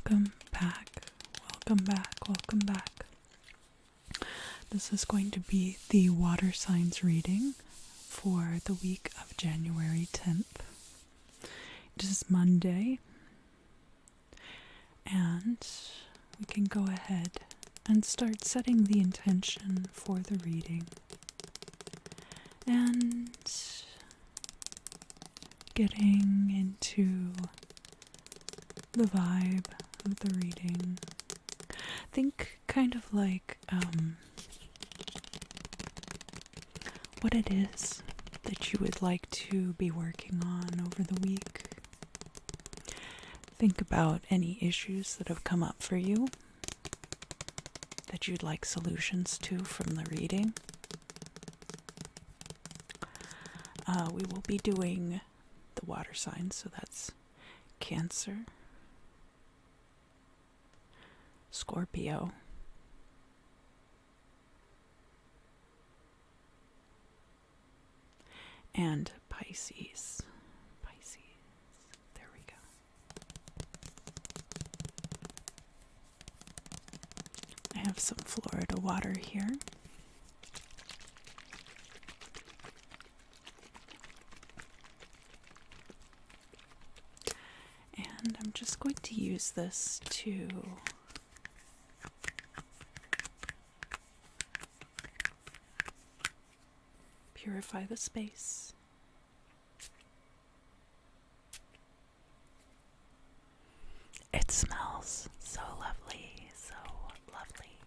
Welcome back, welcome back, welcome back. This is going to be the water signs reading for the week of January 10th. It is Monday, and we can go ahead and start setting the intention for the reading and getting into the vibe of the reading. Think kind of like what it is that you would like to be working on over the week. Think about any issues that have come up for you that you'd like solutions to from the reading. We will be doing the water signs, so that's Cancer, Scorpio, and Pisces. There we go. I have some Florida water here. And I'm just going to use this to purify the space. It smells so lovely, so lovely.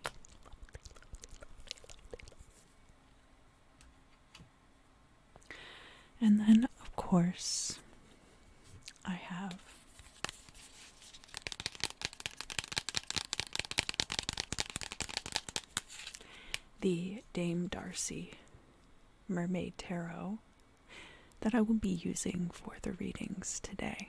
And then, of course, I have the Dame Darcy Mermaid Tarot that I will be using for the readings today.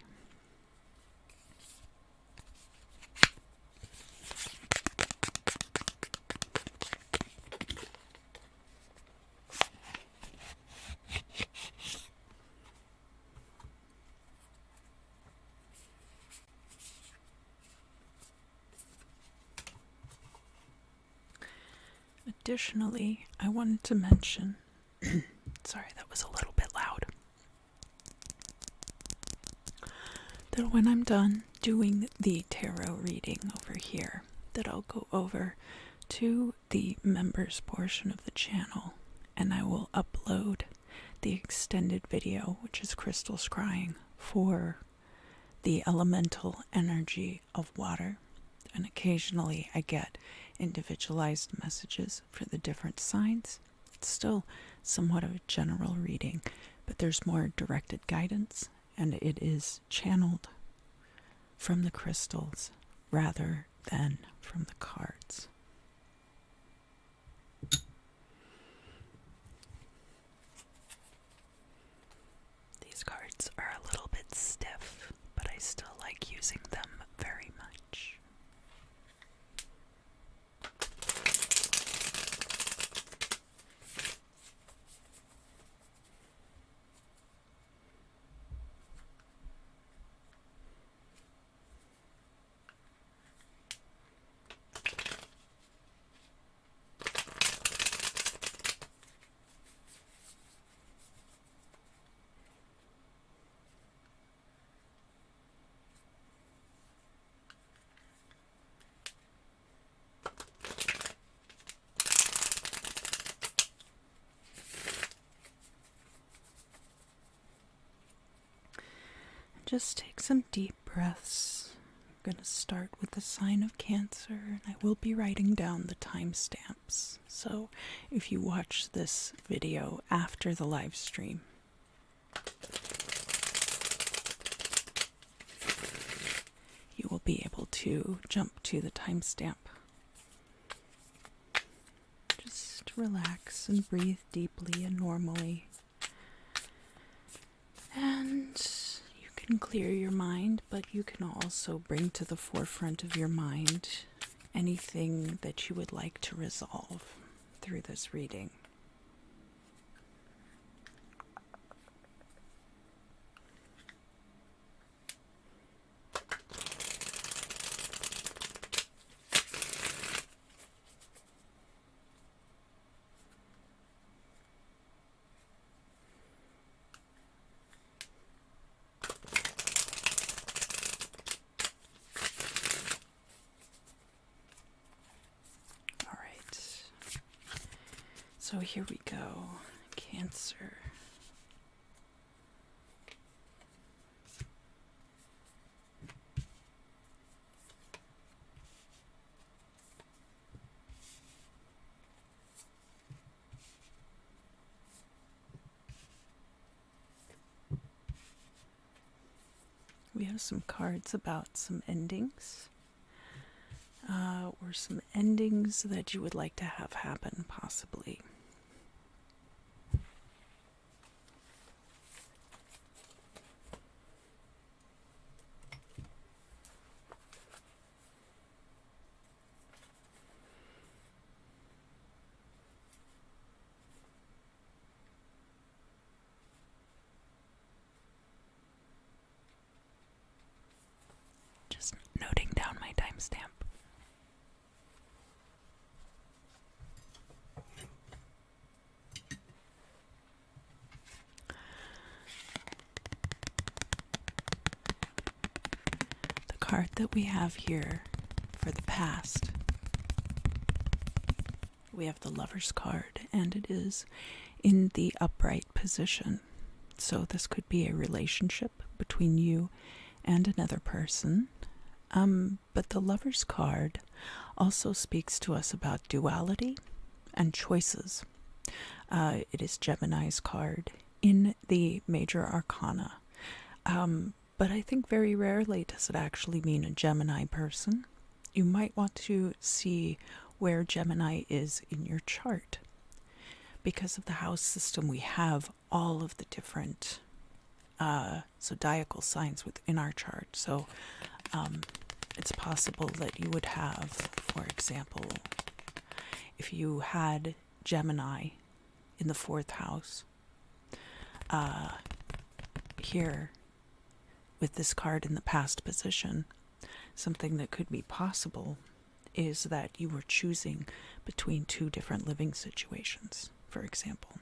Additionally, I wanted to mention, sorry, that was a little bit loud, that when I'm done doing the tarot reading over here, that I'll go over to the members portion of the channel and I will upload the extended video, which is Crystal Scrying, for the elemental energy of water. And occasionally I get individualized messages for the different signs. It's still somewhat of a general reading, but there's more directed guidance, and it is channeled from the crystals rather than from the cards. These cards are a little bit stiff, but I still like using them very much. Just take some deep breaths. I'm going to start with the sign of Cancer, and I will be writing down the timestamps. So if you watch this video after the live stream, you will be able to jump to the timestamp. Just relax and breathe deeply and normally. And you can clear your mind, but you can also bring to the forefront of your mind anything that you would like to resolve through this reading. So here we go. Cancer. We have some cards about some endings, or some endings that you would like to have happen, possibly. Just noting down my timestamp. The card that we have here for the past, we have the Lover's card, and it is in the upright position. So this could be a relationship between you and another person. But the Lover's card also speaks to us about duality and choices. It is Gemini's card in the major arcana. But I think very rarely does it actually mean a Gemini person. You might want to see where Gemini is in your chart. Because of the house system, we have all of the different zodiacal signs within our chart. So it's possible that you would have, for example, if you had Gemini in the 4th house, here with this card in the past position, something that could be possible is that you were choosing between 2 different living situations, for example.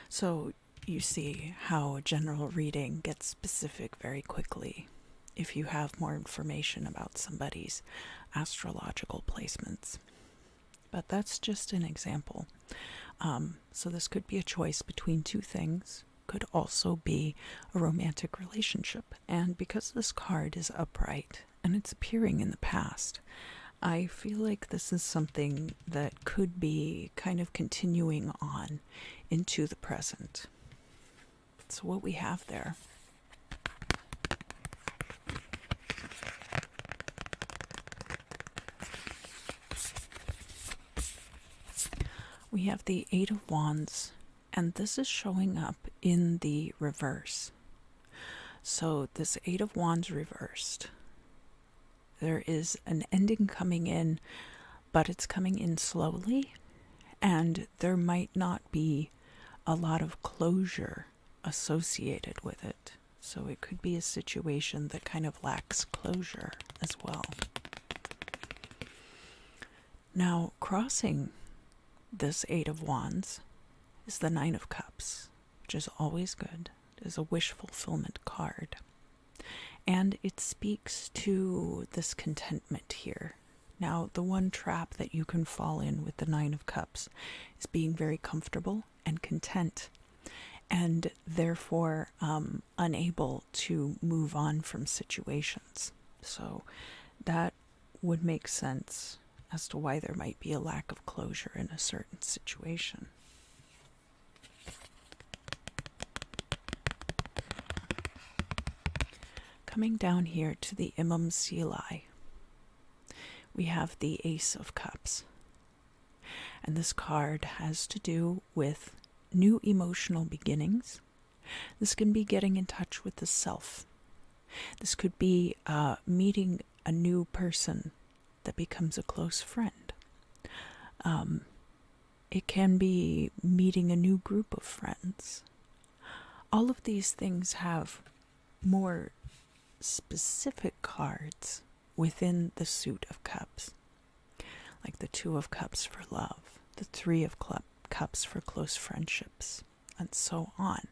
So you see how a general reading gets specific very quickly if you have more information about somebody's astrological placements. But that's just an example. So this could be a choice between 2 things. Could also be a romantic relationship. And because this card is upright and it's appearing in the past, I feel like this is something that could be kind of continuing on into the present. So what we have there, we have the 8 of Wands, and this is showing up in the reverse. So this 8 of Wands reversed, there is an ending coming in, but it's coming in slowly, and there might not be a lot of closure associated with it. So it could be a situation that kind of lacks closure as well. Now, crossing this 8 of Wands is the 9 of Cups, which is always good. It is a wish fulfillment card. And it speaks to this contentment here. Now, the one trap that you can fall in with the 9 of Cups is being very comfortable and content, and therefore unable to move on from situations. So that would make sense as to why there might be a lack of closure in a certain situation. Coming down here to the Imam Silai, we have the Ace of Cups. And this card has to do with new emotional beginnings. This can be getting in touch with the self. This could be meeting a new person that becomes a close friend. It can be meeting a new group of friends. All of these things have more specific cards within the suit of cups, like the 2 of Cups for love, the 3 of Cups for close friendships, and so on.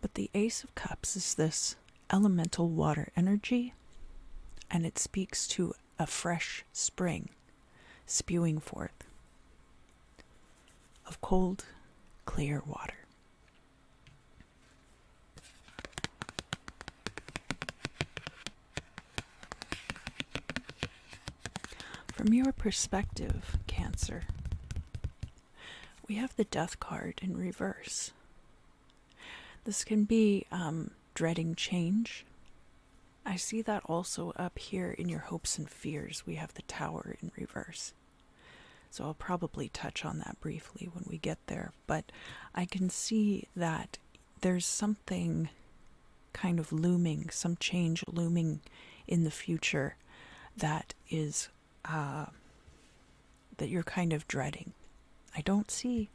But the Ace of Cups is this elemental water energy, and it speaks to a fresh spring spewing forth. of cold, clear water. From your perspective, Cancer, we have the Death card in reverse. This can be dreading change. I see that also up here in your hopes and fears. We have the Tower in reverse. So I'll probably touch on that briefly when we get there. But I can see that there's something kind of looming, some change looming in the future that is that you're kind of dreading. I don't see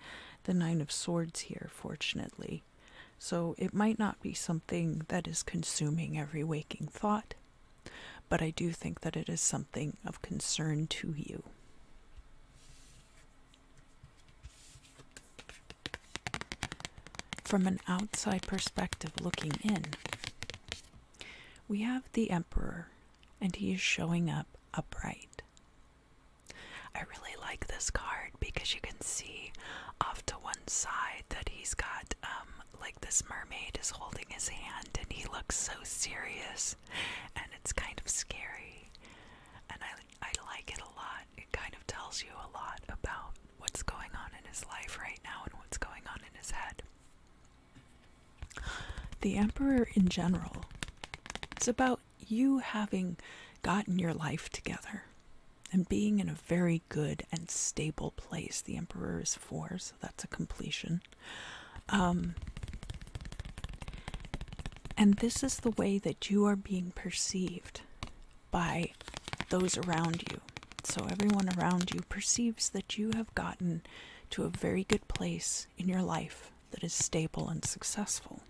the Nine of Swords here, fortunately. So it might not be something that is consuming every waking thought, but I do think that it is something of concern to you. From an outside perspective looking in, we have the Emperor, and he is showing up upright. I really like this card because you can see off to one side that he's got like this mermaid is holding his hand, and he looks so serious, and it's kind of scary, and I like it a lot. It kind of tells you a lot about what's going on in his life right now and what's going on in his head. The Emperor in general, it's about you having gotten your life together and being in a very good and stable place. The Emperor is 4, so that's a completion. And this is the way that you are being perceived by those around you. So everyone around you perceives that you have gotten to a very good place in your life that is stable and successful.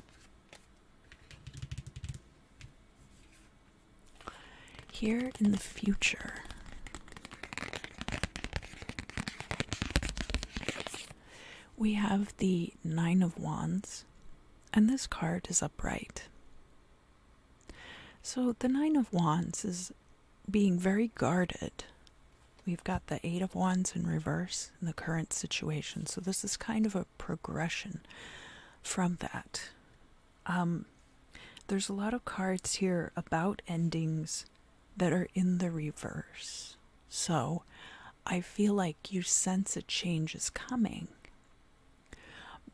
Here in the future, we have the Nine of Wands, and this card is upright. So the Nine of Wands is being very guarded. We've got the Eight of Wands in reverse in the current situation, so this is kind of a progression from that. There's a lot of cards here about endings that are in the reverse. So I feel like you sense a change is coming,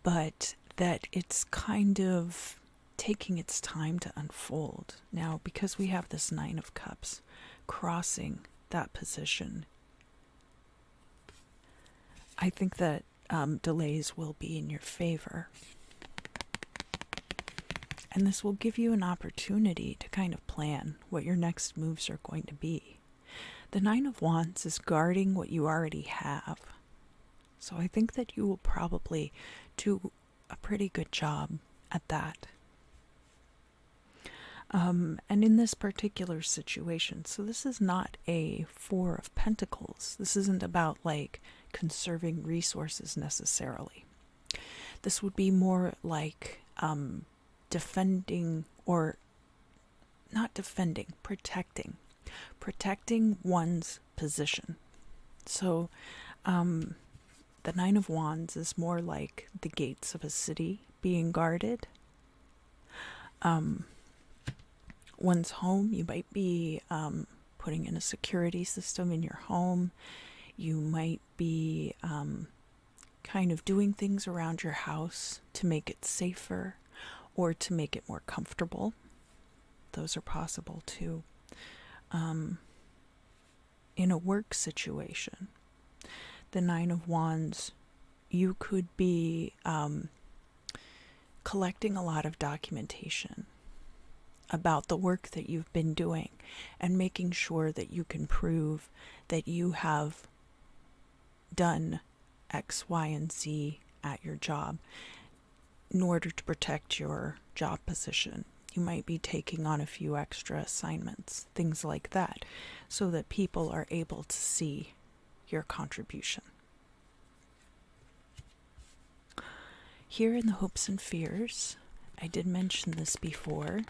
but that it's kind of taking its time to unfold. Now, because we have this Nine of Cups crossing that position, I think that delays will be in your favor. And this will give you an opportunity to kind of plan what your next moves are going to be. The Nine of Wands is guarding what you already have. So I think that you will probably do a pretty good job at that. And in this particular situation, so this is not a Four of Pentacles. This isn't about like conserving resources necessarily. This would be more like defending, or not defending, protecting one's position. So the Nine of Wands is more like the gates of a city being guarded. One's home, you might be putting in a security system in your home. You might be kind of doing things around your house to make it safer or to make it more comfortable. Those are possible too. In a work situation, the Nine of Wands, you could be collecting a lot of documentation about the work that you've been doing and making sure that you can prove that you have done X, Y, and Z at your job in order to protect your job position. You might be taking on a few extra assignments, things like that, so that people are able to see your contribution. Here in the hopes and fears, I did mention this before,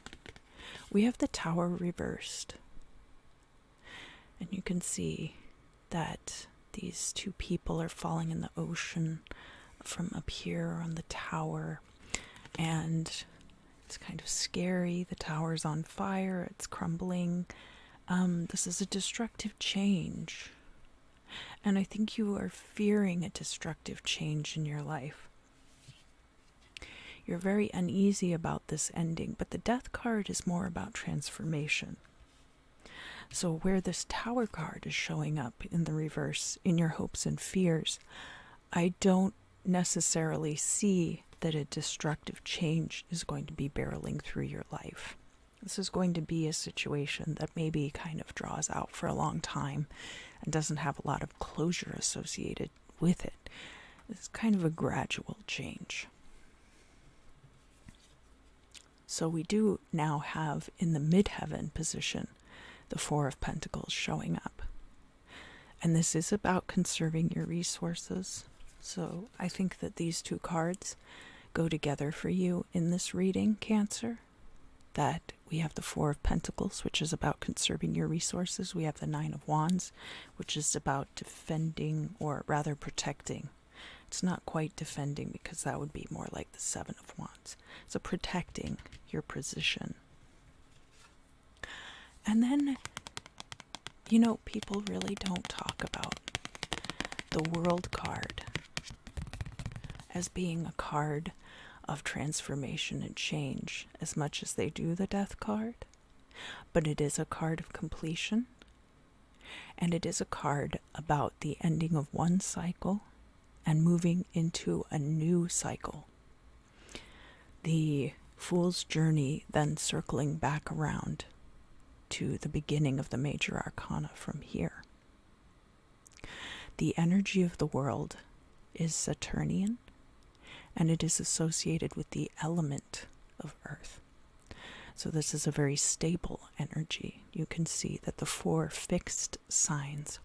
we have the Tower reversed. And you can see that these two people are falling in the ocean from up here on the tower, and it's kind of scary. The tower's on fire, it's crumbling. This is a destructive change. And I think you are fearing a destructive change in your life. You're very uneasy about this ending, but the Death card is more about transformation. So where this Tower card is showing up in the reverse, in your hopes and fears, I don't necessarily see that a destructive change is going to be barreling through your life. This is going to be a situation that maybe kind of draws out for a long time and doesn't have a lot of closure associated with it. It's kind of a gradual change. So we do now have in the midheaven position the Four of Pentacles showing up. And this is about conserving your resources. So I think that these two cards go together for you in this reading, Cancer. That we have the Four of Pentacles, which is about conserving your resources. We have the Nine of Wands, which is about defending, or rather protecting. It's not quite defending, because that would be more like the Seven of Wands. So protecting your position. And then, you know, people really don't talk about the World card as being a card of transformation and change as much as they do the Death card. But it is a card of completion. And it is a card about the ending of one cycle and moving into a new cycle. The Fool's Journey then circling back around to the beginning of the major arcana from here. The energy of the world is Saturnian, and it is associated with the element of Earth. So this is a very stable energy. You can see that the four fixed signs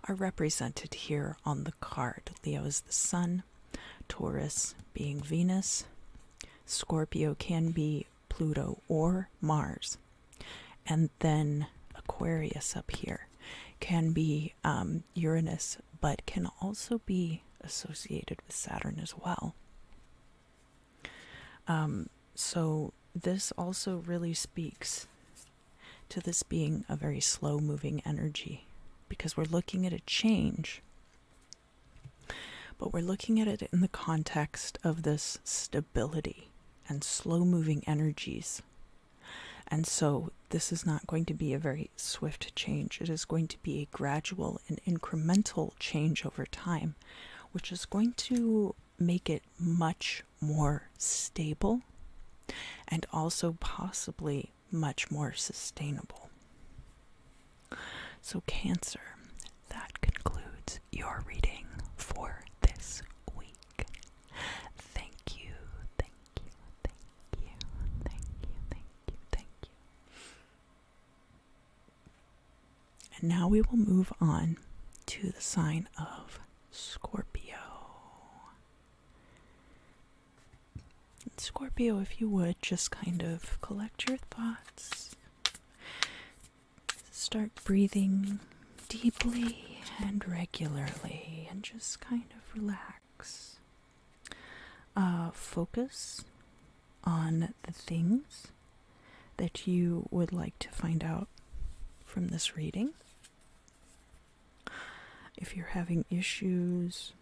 are represented here on the card. Leo is the Sun, Taurus being Venus, Scorpio can be Pluto or Mars, and then Aquarius up here can be Uranus, but can also be associated with Saturn as well. So this also really speaks to this being a very slow-moving energy, because we're looking at a change, but we're looking at it in the context of this stability and slow-moving energies. And so this is not going to be a very swift change. It is going to be a gradual and incremental change over time, which is going to make it much more stable and also possibly much more sustainable. So Cancer, that concludes your reading for this week. Thank you, thank you, thank you, thank you, thank you, thank you. And now we will move on to the sign of Scorpio. And Scorpio, if you would, just kind of collect your thoughts. Start breathing deeply and regularly and just kind of relax. Focus on the things that you would like to find out from this reading. If you're having issues,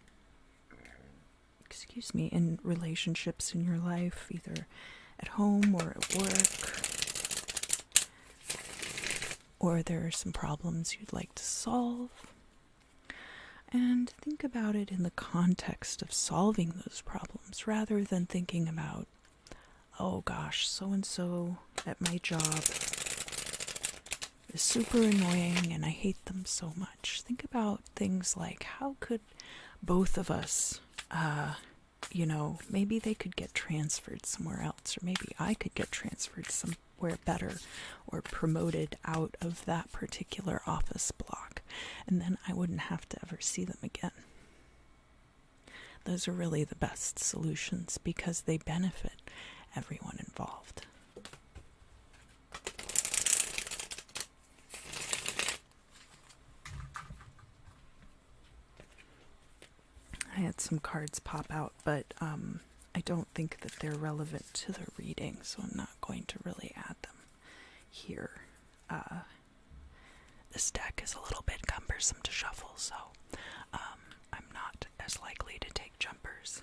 in relationships in your life, either at home or at work, or there are some problems you'd like to solve, and think about it in the context of solving those problems rather than thinking about, oh gosh, so-and-so at my job is super annoying and I hate them so much. Think about things like, how could both of us, maybe they could get transferred somewhere else, or maybe I could get transferred somewhere better or promoted out of that particular office block, and then I wouldn't have to ever see them again. Those are really the best solutions because they benefit everyone involved. I had some cards pop out, but I don't think that they're relevant to the reading, so I'm not going to really add them here. This deck is a little bit cumbersome to shuffle, so I'm not as likely to take jumpers.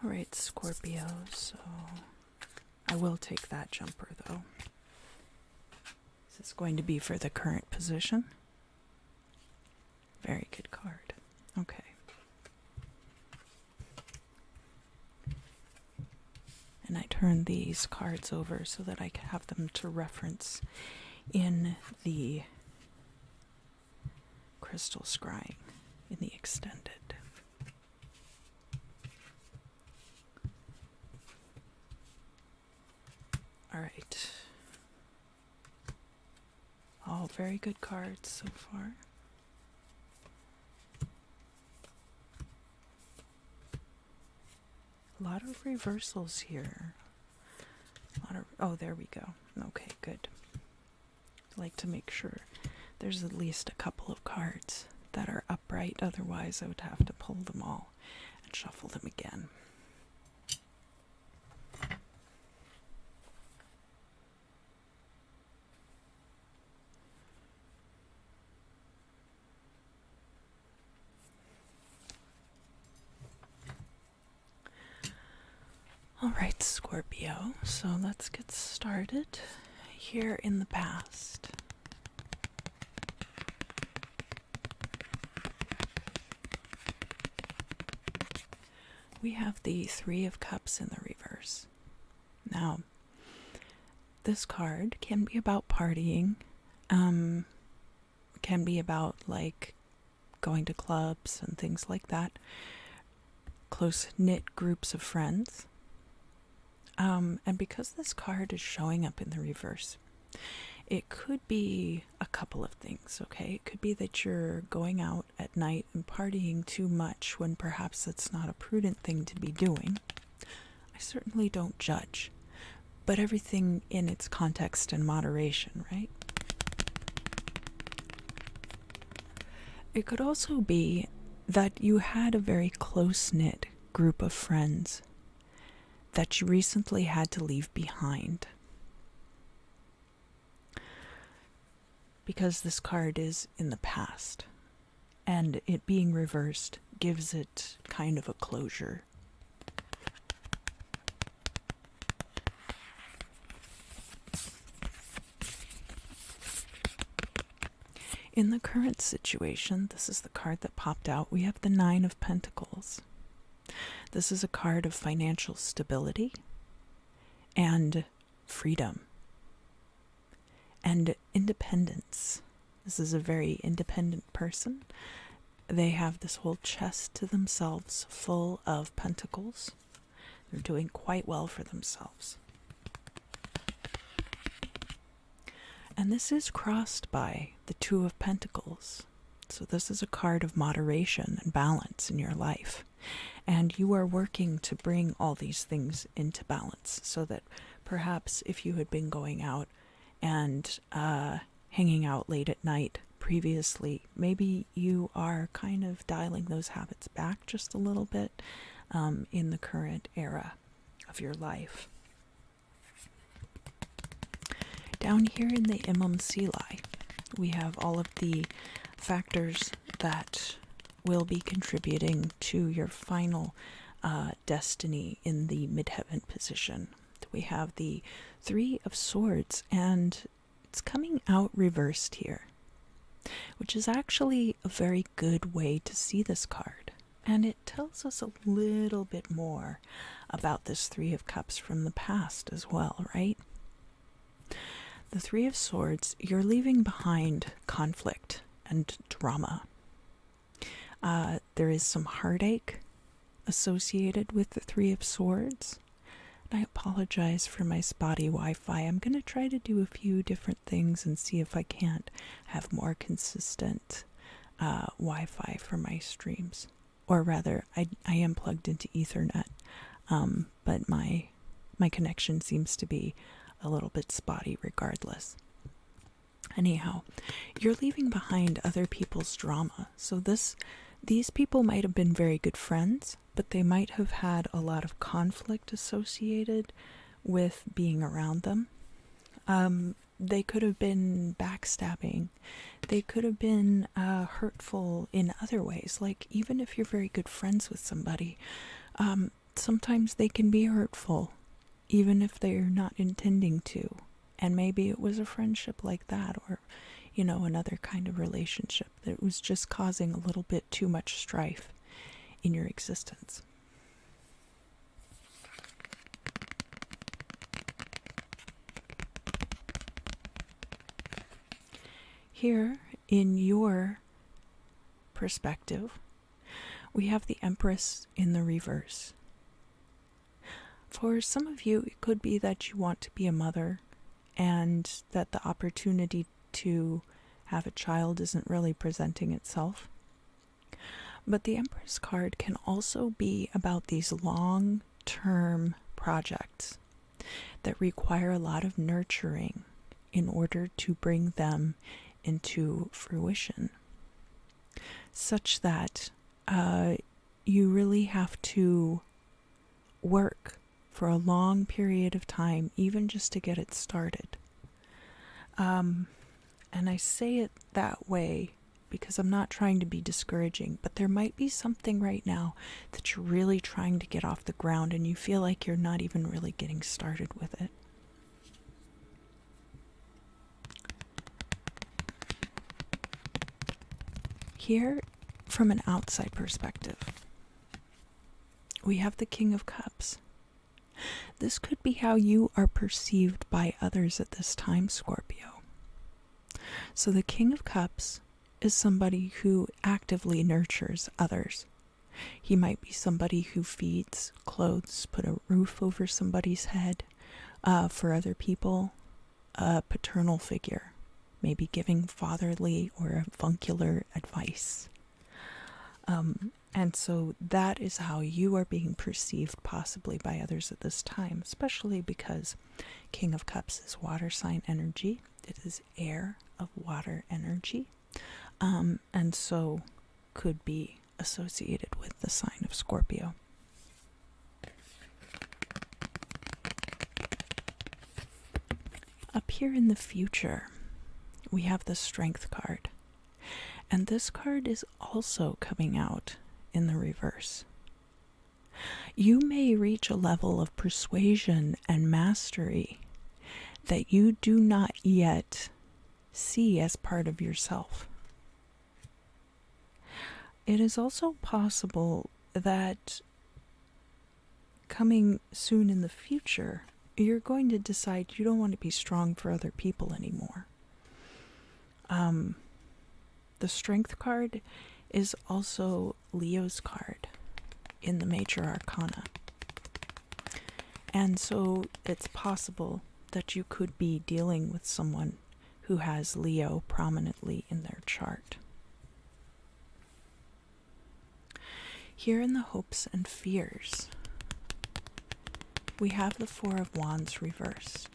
Alright, Scorpio, so I will take that jumper though. Is this going to be for the current position? Very good card. Okay. And I turn these cards over so that I can have them to reference in the crystal scrying, in the extended. All right. All very good cards so far. A lot of reversals here. Oh, there we go. Okay, good. I like to make sure there's at least a couple of cards that are upright. Otherwise, I would have to pull them all and shuffle them again. Alright, Scorpio, so let's get started. Here in the past, we have the Three of Cups in the reverse. Now, this card can be about partying, can be about like going to clubs and things like that, close-knit groups of friends. And because this card is showing up in the reverse, it could be a couple of things, okay? It could be that you're going out at night and partying too much when perhaps it's not a prudent thing to be doing. I certainly don't judge, but everything in its context and moderation, right? It could also be that you had a very close-knit group of friends that you recently had to leave behind. Because this card is in the past, and it being reversed gives it kind of a closure. In the current situation, this is the card that popped out, we have the Nine of Pentacles. This is a card of financial stability and freedom and independence. This is a very independent person. They have this whole chest to themselves full of pentacles. They're doing quite well for themselves. And this is crossed by the Two of Pentacles. So this is a card of moderation and balance in your life. And you are working to bring all these things into balance so that perhaps if you had been going out and hanging out late at night previously, maybe you are kind of dialing those habits back just a little bit in the current era of your life. Down here in the Imam Silai, we have all of the factors that will be contributing to your final destiny in the midheaven position. We have the Three of Swords, and it's coming out reversed here, which is actually a very good way to see this card. And it tells us a little bit more about this Three of Cups from the past as well, right? The Three of Swords, you're leaving behind conflict and drama. there is some heartache associated with the Three of Swords. I apologize for my spotty Wi-Fi. I'm going to try to do a few different things and see if I can't have more consistent Wi-Fi for my streams. Or rather, I am plugged into Ethernet, but my connection seems to be a little bit spotty regardless. Anyhow, you're leaving behind other people's drama. So these people might have been very good friends, but they might have had a lot of conflict associated with being around them. They could have been backstabbing. They could have been hurtful in other ways. Like, even if you're very good friends with somebody, sometimes they can be hurtful, even if they're not intending to. And maybe it was a friendship like that, or, you know, another kind of relationship that was just causing a little bit too much strife in your existence. Here, in your perspective, we have the Empress in the reverse. For some of you, it could be that you want to be a mother and that the opportunity to have a child isn't really presenting itself. But the Empress card can also be about these long-term projects that require a lot of nurturing in order to bring them into fruition, such that you really have to work for a long period of time, even just to get it started. And I say it that way because I'm not trying to be discouraging, but there might be something right now that you're really trying to get off the ground and you feel like you're not even really getting started with it. Here, from an outside perspective, we have the King of Cups. This could be how you are perceived by others at this time, Scorpio. So the King of Cups is somebody who actively nurtures others. He might be somebody who feeds, clothes, put a roof over somebody's head, for other people, a paternal figure, maybe giving fatherly or avuncular advice. And so that is how you are being perceived possibly by others at this time, especially because King of Cups is water sign energy. It is air of water energy. And so could be associated with the sign of Scorpio. Up here in the future, we have the Strength card. And this card is also coming out in the reverse. You may reach a level of persuasion and mastery that you do not yet see as part of yourself. It is also possible that coming soon in the future, you're going to decide you don't want to be strong for other people anymore. The Strength card is also Leo's card in the Major Arcana. And so it's possible that you could be dealing with someone who has Leo prominently in their chart. Here in the Hopes and Fears, we have the Four of Wands reversed.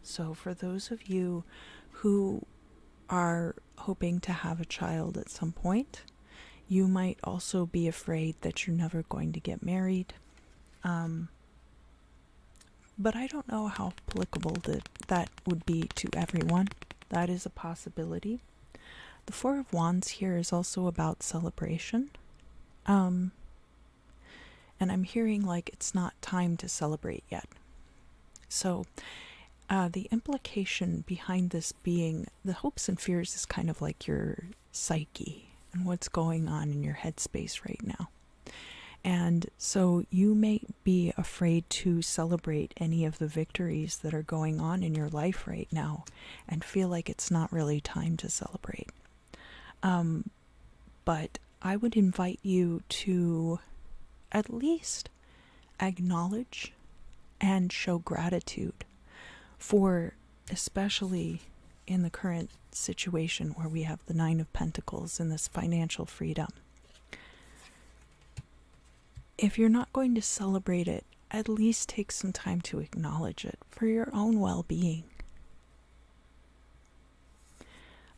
So for those of you who are hoping to have a child at some point, you might also be afraid that you're never going to get married. But I don't know how applicable that would be to everyone. That is a possibility. The Four of Wands here is also about celebration. And I'm hearing like it's not time to celebrate yet. So the implication behind this being the hopes and fears is kind of like your psyche and what's going on in your headspace right now. And so you may be afraid to celebrate any of the victories that are going on in your life right now and feel like it's not really time to celebrate. But I would invite you to at least acknowledge and show gratitude for, especially in the current situation where we have the Nine of Pentacles and this financial freedom. If you're not going to celebrate it, at least take some time to acknowledge it for your own well-being.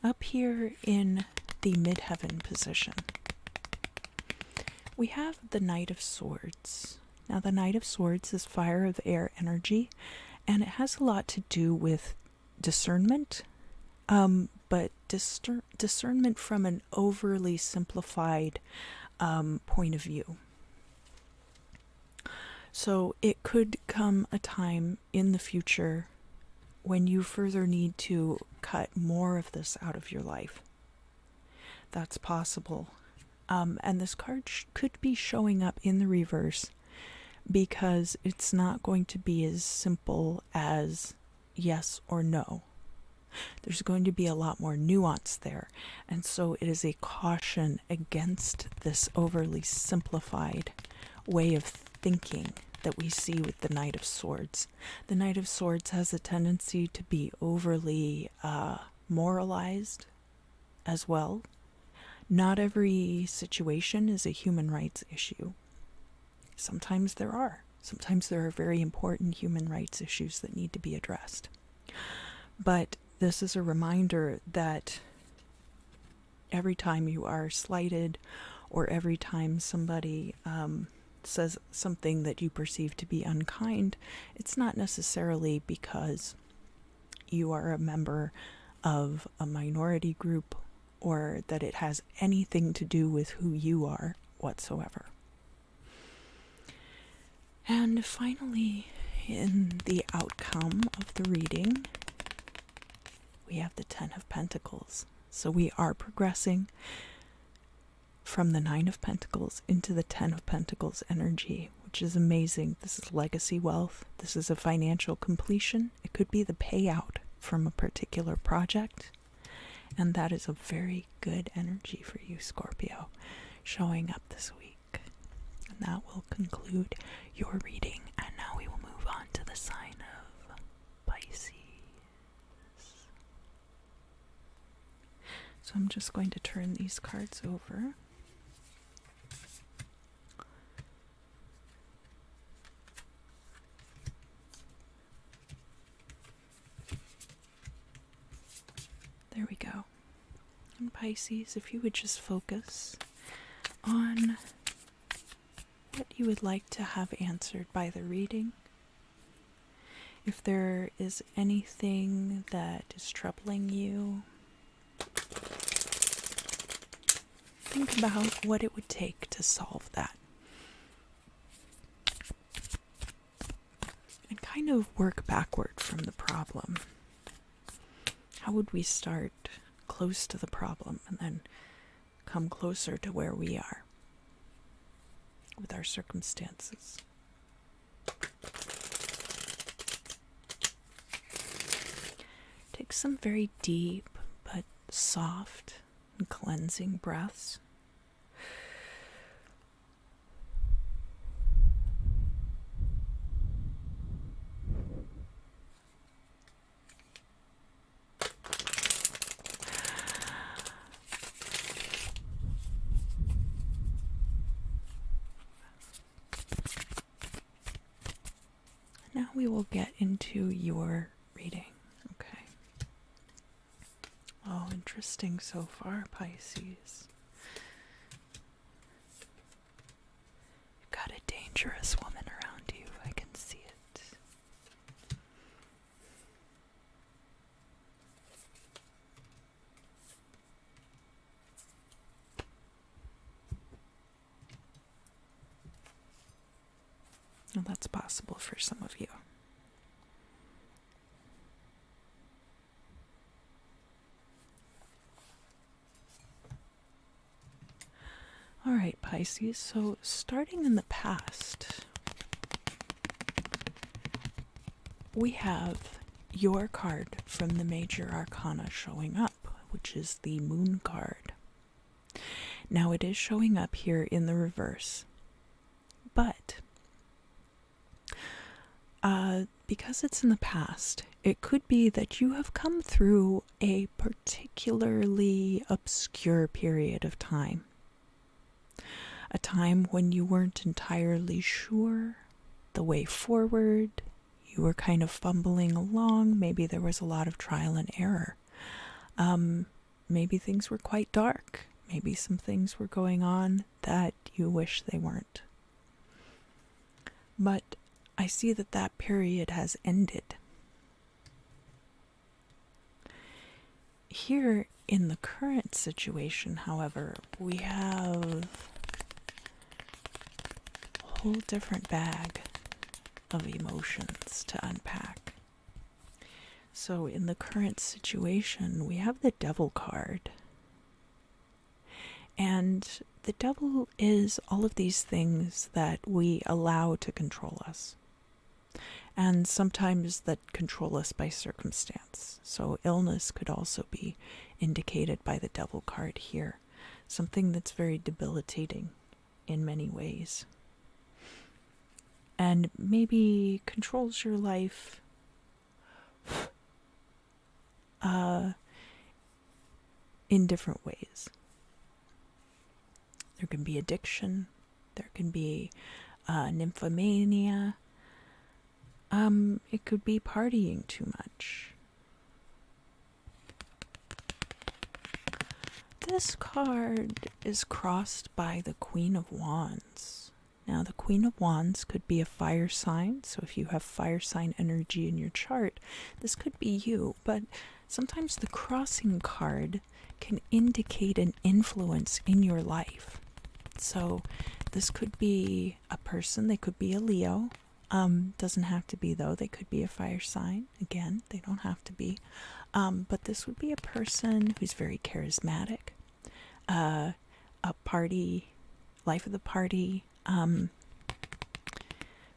Up here in the midheaven position, we have the Knight of Swords. Now, the Knight of Swords is fire of air energy, and it has a lot to do with discernment, but discernment from an overly simplified point of view. So it could come a time in the future when you further need to cut more of this out of your life. That's possible. And this card could be showing up in the reverse because it's not going to be as simple as yes or no. There's going to be a lot more nuance there. And so it is a caution against this overly simplified way of thinking that we see with the Knight of Swords. The Knight of Swords has a tendency to be overly moralized as well. Not every situation is a human rights issue. Sometimes there are. Sometimes there are very important human rights issues that need to be addressed. But this is a reminder that every time you are slighted or every time somebody says something that you perceive to be unkind, it's not necessarily because you are a member of a minority group or that it has anything to do with who you are whatsoever. And finally, in the outcome of the reading, we have the Ten of Pentacles. So we are progressing from the Nine of Pentacles into the Ten of Pentacles energy, which is amazing. This is legacy wealth. This is a financial completion. It could be the payout from a particular project. And that is a very good energy for you, Scorpio, showing up this week. And that will conclude your reading. And now we will move on to the sign of Pisces. So I'm just going to turn these cards over. There we go. And Pisces, if you would just focus on what you would like to have answered by the reading. If there is anything that is troubling you, think about what it would take to solve that. And kind of work backward from the problem. How would we start close to the problem and then come closer to where we are with our circumstances? Take some very deep but soft and cleansing breaths. Now we will get into your reading. Okay. Oh, interesting so far, Pisces. You've got a dangerous woman around you. I can see it. Well, that's possible for some of you. All right, Pisces, so starting in the past, we have your card from the Major Arcana showing up, which is the Moon card. Now it is showing up here in the reverse, but because it's in the past, it could be that you have come through a particularly obscure period of time. A time when you weren't entirely sure the way forward. You were kind of fumbling along. Maybe there was a lot of trial and error. Maybe things were quite dark. Maybe some things were going on that you wish they weren't. But I see that that period has ended. Here in the current situation, however, we have a whole different bag of emotions to unpack. So in the current situation, we have the Devil card. And the Devil is all of these things that we allow to control us. And sometimes that control us by circumstance. So illness could also be indicated by the Devil card here. Something that's very debilitating in many ways. And maybe controls your life in different ways. There can be addiction. There can be nymphomania. It could be partying too much. This card is crossed by the Queen of Wands. Now, the Queen of Wands could be a fire sign, so if you have fire sign energy in your chart, this could be you, but sometimes the crossing card can indicate an influence in your life. So this could be a person, they could be a Leo. Doesn't have to be, though. They could be a fire sign. Again, they don't have to be. But this would be a person who's very charismatic, a party, life of the party,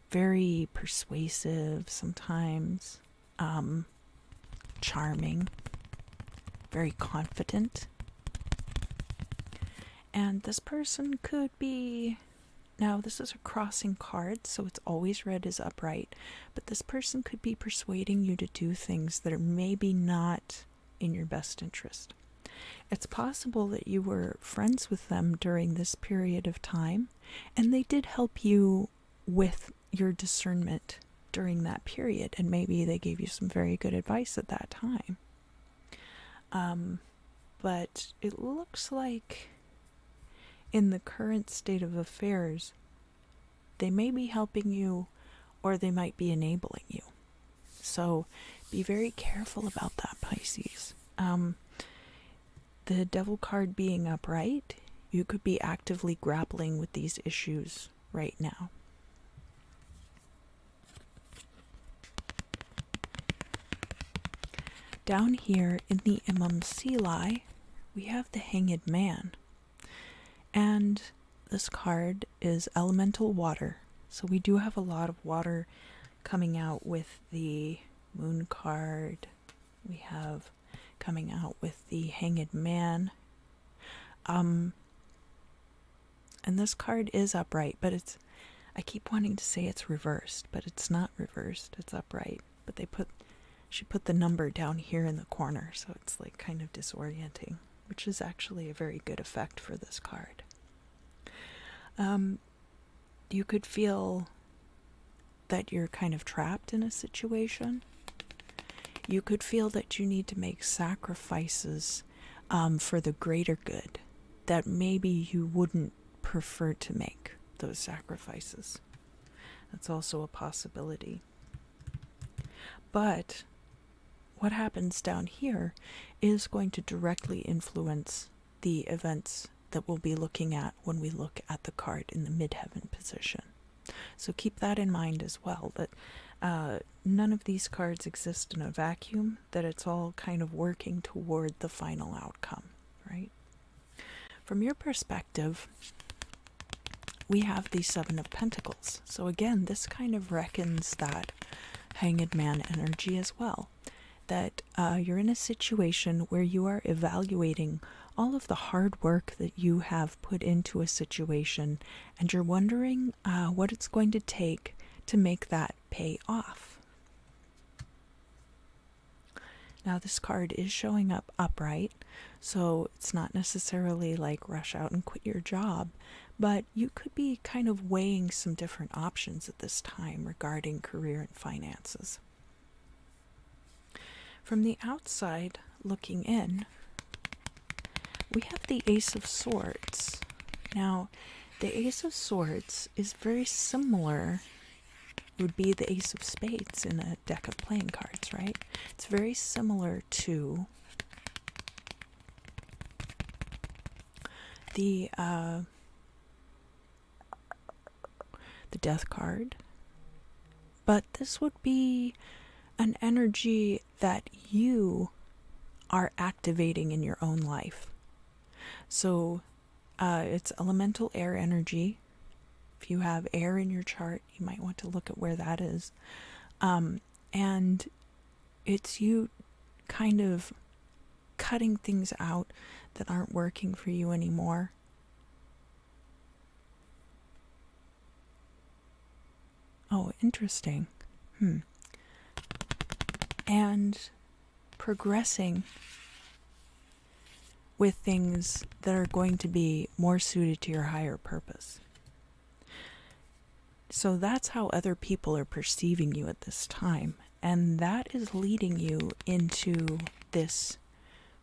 very persuasive sometimes, charming, very confident. And this person could be... Now, this is a crossing card, so it's always read as upright, but this person could be persuading you to do things that are maybe not in your best interest. It's possible that you were friends with them during this period of time, and they did help you with your discernment during that period, and maybe they gave you some very good advice at that time. But it looks like in the current state of affairs, they may be helping you or they might be enabling you. So be very careful about that, Pisces. The Devil card being upright, you could be actively grappling with these issues right now. Down here in the Imam Sili, we have the Hanged Man. And this card is elemental water. So we do have a lot of water coming out with the Moon card. We have coming out with the Hanged Man. And this card is upright, but I keep wanting to say it's reversed, but it's not reversed, it's upright. But she put the number down here in the corner, so it's like kind of disorienting, which is actually a very good effect for this card. You could feel that you're kind of trapped in a situation. You could feel that you need to make sacrifices for the greater good, that maybe you wouldn't prefer to make those sacrifices. That's also a possibility. But what happens down here is going to directly influence the events that we'll be looking at when we look at the card in the midheaven position. So keep that in mind as well, that none of these cards exist in a vacuum, that it's all kind of working toward the final outcome, right? From your perspective, we have the Seven of Pentacles. So again, this kind of reckons that Hanged Man energy as well. that you're in a situation where you are evaluating all of the hard work that you have put into a situation, and you're wondering what it's going to take to make that pay off. Now, this card is showing up upright, so it's not necessarily like rush out and quit your job, but you could be kind of weighing some different options at this time regarding career and finances. From the outside looking in, we have the Ace of Swords. Now, the Ace of Swords is very similar, would be the Ace of Spades in a deck of playing cards, right? It's very similar to the Death card, but this would be an energy that you are activating in your own life. So it's elemental air energy. If you have air in your chart, you might want to look at where that is. And it's you kind of cutting things out that aren't working for you anymore. Oh, interesting. And progressing with things that are going to be more suited to your higher purpose. So that's how other people are perceiving you at this time. And that is leading you into this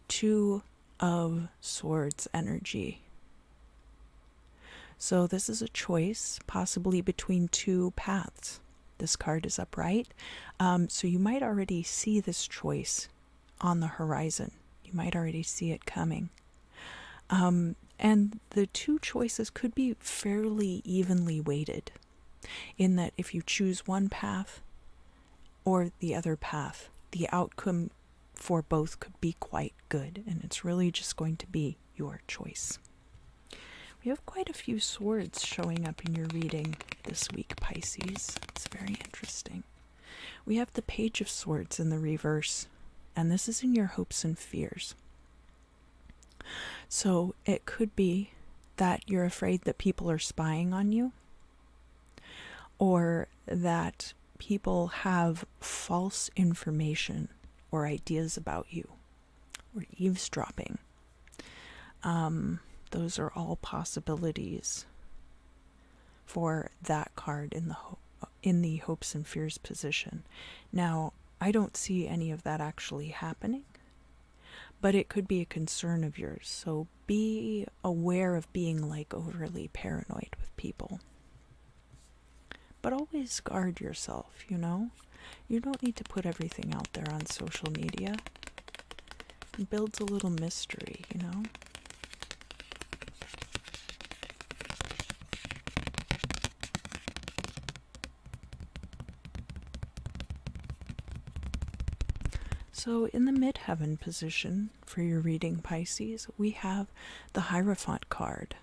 Two of Swords energy. So this is a choice, possibly between two paths. This card is upright. So you might already see this choice on the horizon. You might already see it coming. And the two choices could be fairly evenly weighted, in that if you choose one path or the other path, the outcome for both could be quite good, and it's really just going to be your choice. We have quite a few swords showing up in your reading this week, Pisces. It's very interesting. We have the Page of Swords in the reverse, and this is in your hopes and fears. So it could be that you're afraid that people are spying on you, or that people have false information or ideas about you, or eavesdropping. Those are all possibilities for that card in the hopes and fears position. Now, I don't see any of that actually happening, but it could be a concern of yours. So be aware of being like overly paranoid with people. But always guard yourself, you know? You don't need to put everything out there on social media. It builds a little mystery, you know? So in the midheaven position for your reading, Pisces, we have the Hierophant card.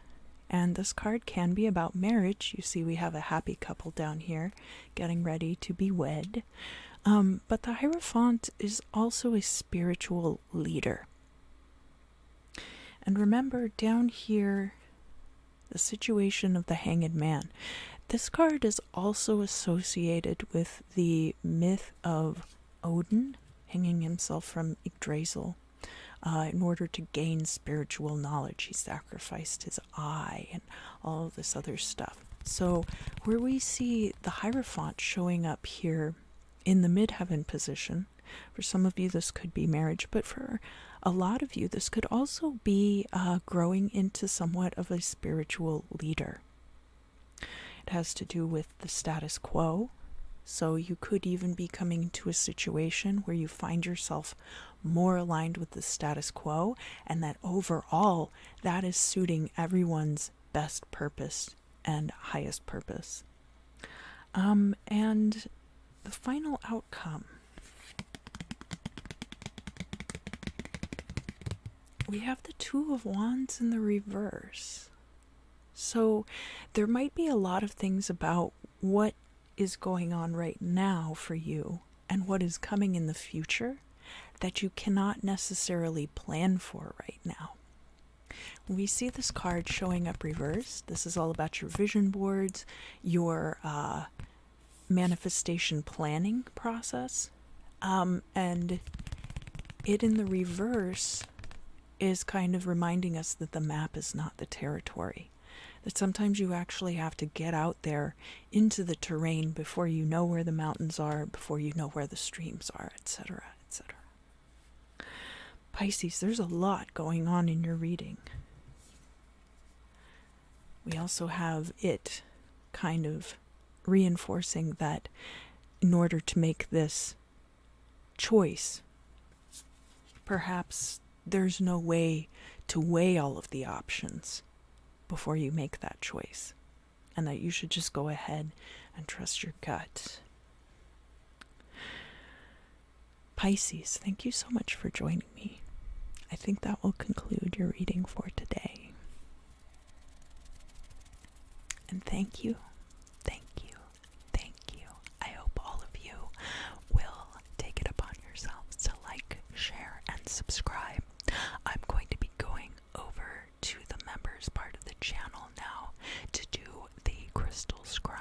And this card can be about marriage. You see we have a happy couple down here getting ready to be wed. But the Hierophant is also a spiritual leader. And remember down here, the situation of the Hanged Man. This card is also associated with the myth of Odin hanging himself from Yggdrasil. In order to gain spiritual knowledge, he sacrificed his eye and all of this other stuff. So where we see the Hierophant showing up here in the midheaven position, for some of you this could be marriage, but for a lot of you this could also be growing into somewhat of a spiritual leader. It has to do with the status quo. So you could even be coming to a situation where you find yourself more aligned with the status quo, and that overall that is suiting everyone's best purpose and highest purpose. And the final outcome, we have the Two of Wands in the reverse. So there might be a lot of things about what is going on right now for you and what is coming in the future that you cannot necessarily plan for right now. When we see this card showing up reversed, this is all about your vision boards, your manifestation planning process, and it in the reverse is kind of reminding us that the map is not the territory. That sometimes you actually have to get out there into the terrain before you know where the mountains are, before you know where the streams are, etc., etc. Pisces, there's a lot going on in your reading. We also have it kind of reinforcing that in order to make this choice, perhaps there's no way to weigh all of the options before you make that choice, and that you should just go ahead and trust your gut. Pisces, thank you so much for joining me. I think that will conclude your reading for today. And thank you, thank you, thank you. I hope all of you will take it upon yourselves to like, share, and subscribe. I'm going to be going over to the members part of the channel now to do the crystal scrub.